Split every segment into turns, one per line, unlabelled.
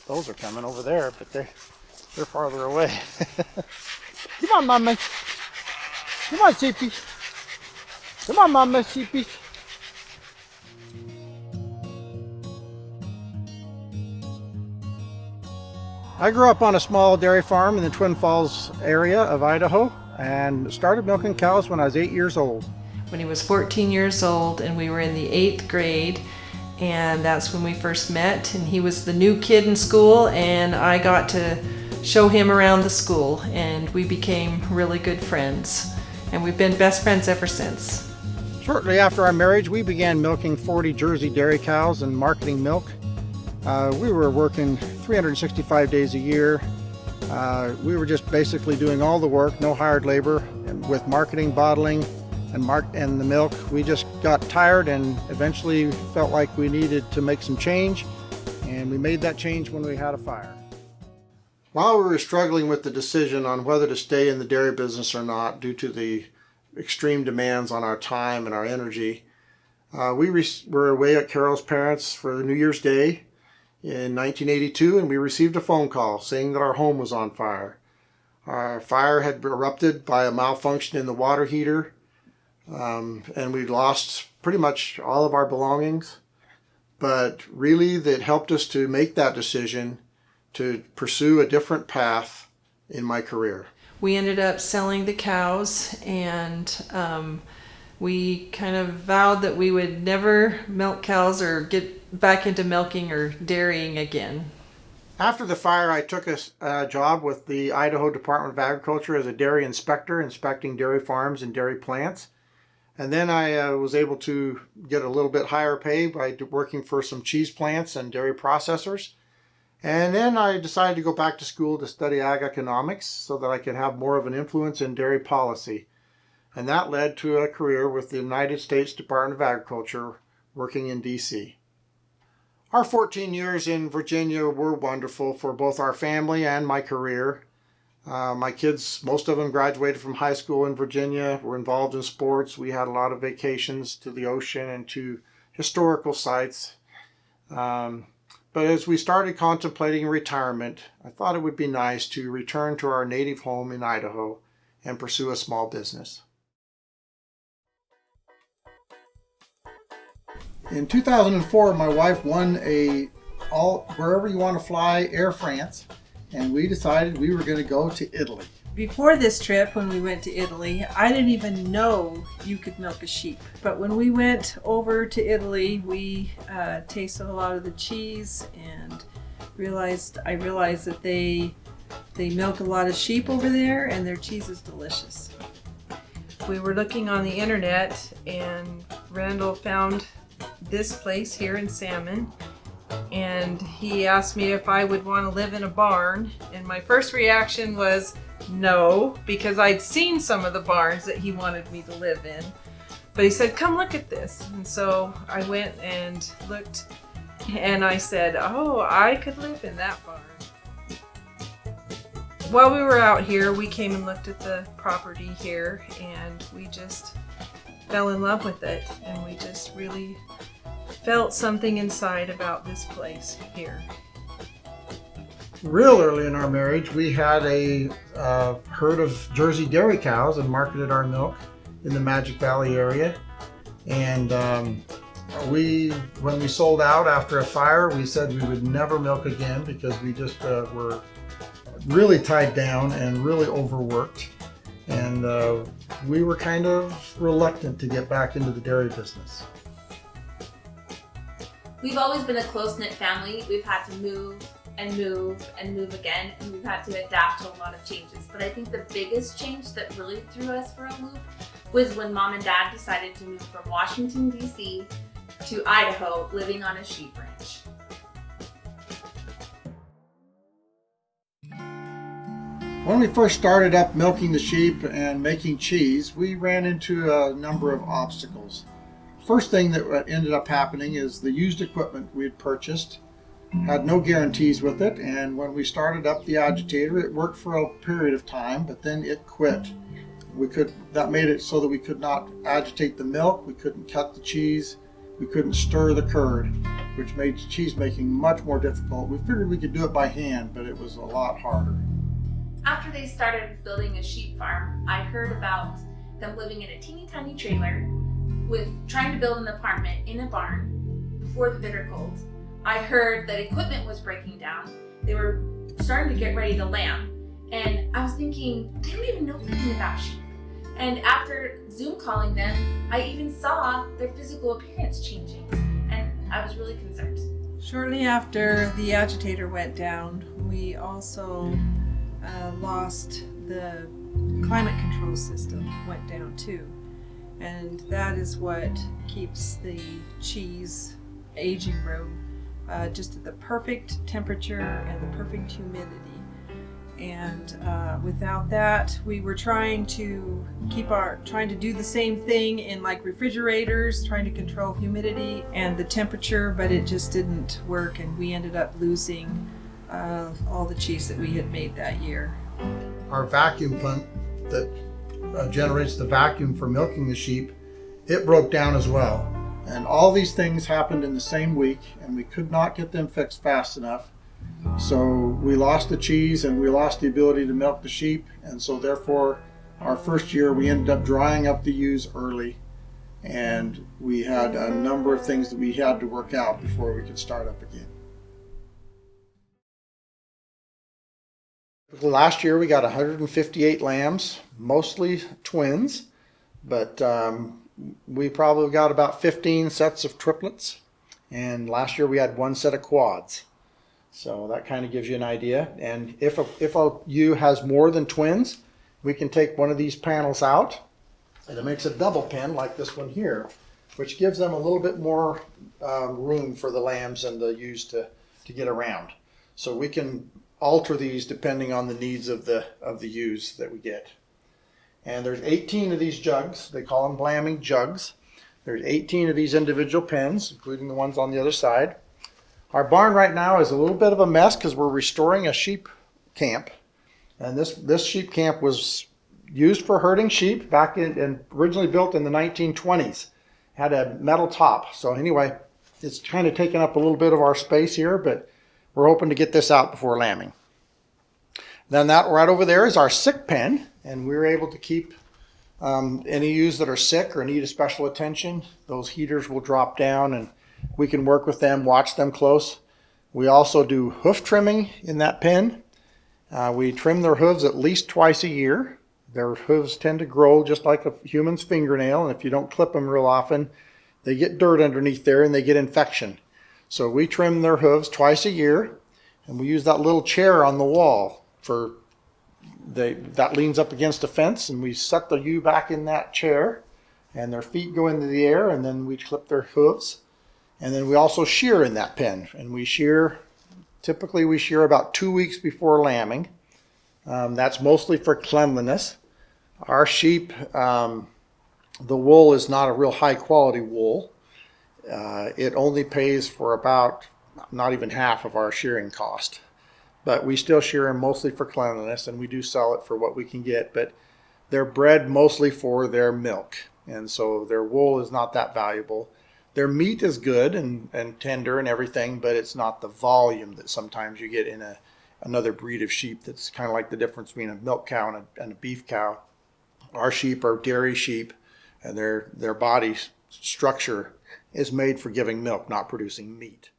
Those are coming over there, but they're farther away. Come on, Mama. Come on, sheepy. Come on, Mama, sheepy. I grew up on a small dairy farm in the Twin Falls area of Idaho and started milking cows when I was 8 years old.
When he was 14 years old and we were in the 8th grade, and that's when we first met, and he was the new kid in school, and I got to show him around the school, and we became really good friends, and we've been best friends ever since.
Shortly after our marriage, we began milking 40 Jersey dairy cows and marketing milk. We were working 365 days a year. We were just basically doing all the work, no hired labor, and with marketing, bottling, and the milk. We just got tired and eventually felt like we needed to make some change, and we made that change when we had a fire. While we were struggling with the decision on whether to stay in the dairy business or not due to the extreme demands on our time and our energy, we were away at Carol's parents for New Year's Day in 1982, and we received a phone call saying that our home was on fire. Our fire had erupted by a malfunction in the water heater, and we lost pretty much all of our belongings. But really, that helped us to make that decision to pursue a different path in my career.
We ended up selling the cows, and we kind of vowed that we would never milk cows or get back into milking or dairying again.
After the fire, I took a job with the Idaho Department of Agriculture as a dairy inspector, inspecting dairy farms and dairy plants. And then I was able to get a little bit higher pay by working for some cheese plants and dairy processors. And then I decided to go back to school to study ag economics so that I could have more of an influence in dairy policy. And that led to a career with the United States Department of Agriculture, working in D.C. Our 14 years in Virginia were wonderful for both our family and my career. My kids, most of them graduated from high school in Virginia, were involved in sports. We had a lot of vacations to the ocean and to historical sites. But as we started contemplating retirement, I thought it would be nice to return to our native home in Idaho and pursue a small business. In 2004, my wife won a Wherever You Want to Fly Air France, and we decided we were going to go to Italy.
Before this trip, when we went to Italy, I didn't even know you could milk a sheep. But when we went over to Italy, we tasted a lot of the cheese and I realized that they milk a lot of sheep over there, and their cheese is delicious. We were looking on the internet, and Randall found this place here in Salmon, and he asked me if I would want to live in a barn, and my first reaction was no, because I'd seen some of the barns that he wanted me to live in. But he said, come look at this. And so I went and looked, and I said, oh, I could live in that barn. While we were out here, we came and looked at the property here, and we just fell in love with it, and we just really felt something inside about this place here.
Real early in our marriage, we had a herd of Jersey dairy cows and marketed our milk in the Magic Valley area. And when we sold out after a fire, we said we would never milk again because we just were really tied down and really overworked. And we were kind of reluctant to get back into the dairy business.
We've always been a close-knit family. We've had to move and move and move again, and we've had to adapt to a lot of changes. But I think the biggest change that really threw us for a loop was when Mom and Dad decided to move from Washington, D.C. to Idaho, living on a sheep ranch.
When we first started up milking the sheep and making cheese, we ran into a number of obstacles. First thing that ended up happening is the used equipment we had purchased had no guarantees with it, and when we started up the agitator, it worked for a period of time, but then it quit. That made it so that we could not agitate the milk, we couldn't cut the cheese, we couldn't stir the curd. which made cheese making much more difficult. We figured we could do it by hand, but it was a lot harder.
After they started building a sheep farm, I heard about them living in a teeny tiny trailer with trying to build an apartment in a barn before the bitter cold. I heard that equipment was breaking down. They were starting to get ready to lamb. And I was thinking, they don't even know anything about sheep. And after Zoom calling them, I even saw their physical appearance changing. And I was really concerned.
Shortly after the agitator went down, we also lost the climate control system, went down too. And that is what keeps the cheese aging room just at the perfect temperature and the perfect humidity. And without that, we were trying to do the same thing in like refrigerators, trying to control humidity and the temperature, but it just didn't work, and we ended up losing all the cheese that we had made that year.
Our vacuum pump that generates the vacuum for milking the sheep, it broke down as well. And all these things happened in the same week, and we could not get them fixed fast enough. So we lost the cheese and we lost the ability to milk the sheep, and so therefore our first year we ended up drying up the ewes early, and we had a number of things that we had to work out before we could start up again. Last year we got 158 lambs, mostly twins, but we probably got about 15 sets of triplets, and last year we had one set of quads. So that kind of gives you an idea. And if a ewe has more than twins, we can take one of these panels out, and it makes a double pen like this one here, which gives them a little bit more room for the lambs and the ewes to get around. So we can alter these depending on the needs of the ewes that we get. And there's 18 of these jugs. They call them lambing jugs. There's 18 of these individual pens, including the ones on the other side. Our barn right now is a little bit of a mess because we're restoring a sheep camp. And this sheep camp was used for herding sheep back in, and originally built in the 1920s. Had a metal top. So anyway, it's kind of taken up a little bit of our space here, but we're hoping to get this out before lambing. Then that right over there is our sick pen, and we were able to keep any ewes that are sick or need a special attention. Those heaters will drop down and we can work with them, watch them close. We also do hoof trimming in that pen. We trim their hooves at least twice a year. Their hooves tend to grow just like a human's fingernail, and if you don't clip them real often, they get dirt underneath there and they get infection. So we trim their hooves twice a year, and we use that little chair on the wall that leans up against a fence, and we set the ewe back in that chair, and their feet go into the air, and then we clip their hooves. And then we also shear in that pen, and typically we shear about 2 weeks before lambing. That's mostly for cleanliness. Our sheep, the wool is not a real high quality wool. It only pays for about not even half of our shearing cost. But we still shear them mostly for cleanliness, and we do sell it for what we can get. But they're bred mostly for their milk, and so their wool is not that valuable. Their meat is good and tender and everything, but it's not the volume that sometimes you get in another breed of sheep. That's kind of like the difference between a milk cow and a beef cow. Our sheep are dairy sheep, and their body structure is made for giving milk, not producing meat.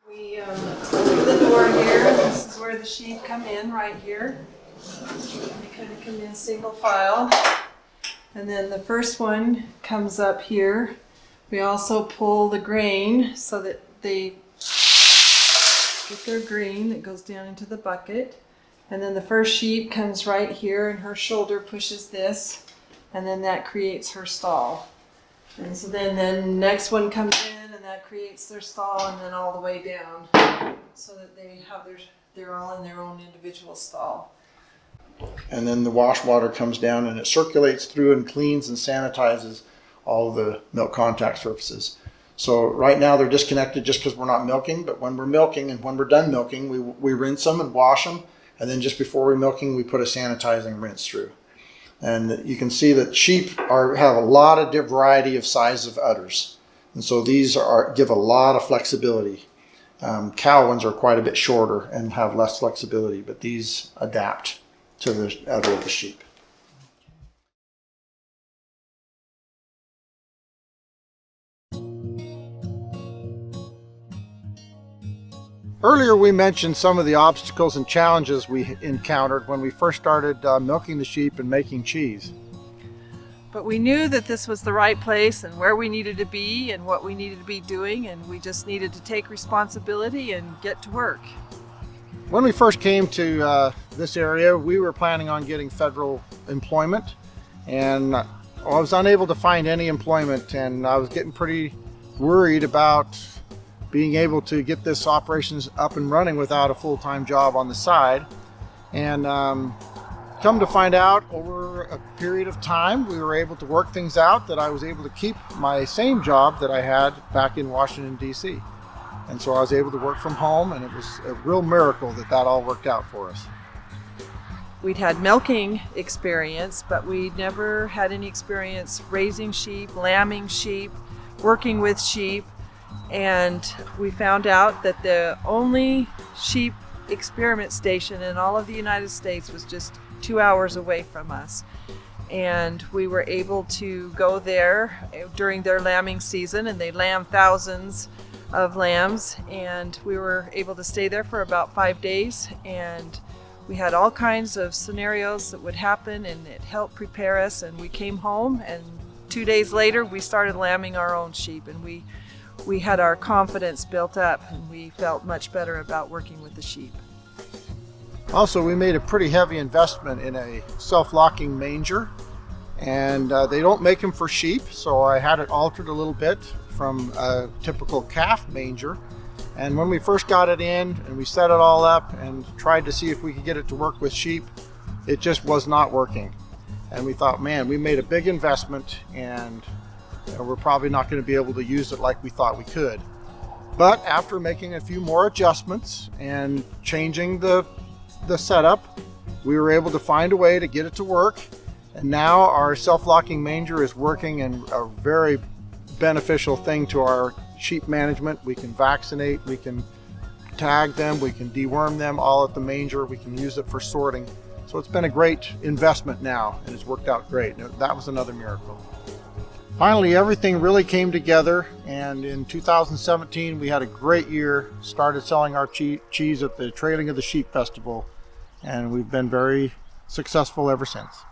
We open the door here. This is where the sheep come in, right here. They kind of come in single file. And then the first one comes up here. We also pull the grain so that they get their grain that goes down into the bucket. And then the first sheep comes right here, and her shoulder pushes this, and then that creates her stall. And so then the next one comes in, and that creates their stall, and then all the way down, so that they're all in their own individual stall.
And then the wash water comes down, and it circulates through and cleans and sanitizes all the milk contact surfaces. So right now they're disconnected just because we're not milking, but when we're milking and when we're done milking, we rinse them and wash them, and then just before we're milking, we put a sanitizing rinse through. And you can see that sheep have a lot of variety of size of udders. And so these give a lot of flexibility. Cow ones are quite a bit shorter and have less flexibility, but these adapt to the udder of the sheep. Earlier we mentioned some of the obstacles and challenges we encountered when we first started milking the sheep and making cheese.
But we knew that this was the right place and where we needed to be and what we needed to be doing, and we just needed to take responsibility and get to work.
When we first came to this area, we were planning on getting federal employment, and I was unable to find any employment, and I was getting pretty worried about being able to get this operations up and running without a full-time job on the side. And come to find out, over a period of time, we were able to work things out that I was able to keep my same job that I had back in Washington, D.C. And so I was able to work from home, and it was a real miracle that all worked out for us.
We'd had milking experience, but we'd never had any experience raising sheep, lambing sheep, working with sheep. And we found out that the only sheep experiment station in all of the United States was just 2 hours away from us. And we were able to go there during their lambing season, and they lamb thousands of lambs, and we were able to stay there for about 5 days, and we had all kinds of scenarios that would happen, and it helped prepare us. And we came home, and 2 days later we started lambing our own sheep, and we had our confidence built up, and we felt much better about working with the sheep.
Also, we made a pretty heavy investment in a self-locking manger, and they don't make them for sheep, so I had it altered a little bit from a typical calf manger. And when we first got it in and we set it all up and tried to see if we could get it to work with sheep, it just was not working. And we thought, man, we made a big investment, and we're probably not going to be able to use it like we thought we could. But after making a few more adjustments and changing the setup, we were able to find a way to get it to work. And now our self-locking manger is working, and a very beneficial thing to our sheep management. We can vaccinate, we can tag them, we can deworm them all at the manger, we can use it for sorting. So it's been a great investment now, and it's worked out great. That was another miracle. Finally, everything really came together, and in 2017 we had a great year, started selling our cheese at the Trailing of the Sheep Festival, and we've been very successful ever since.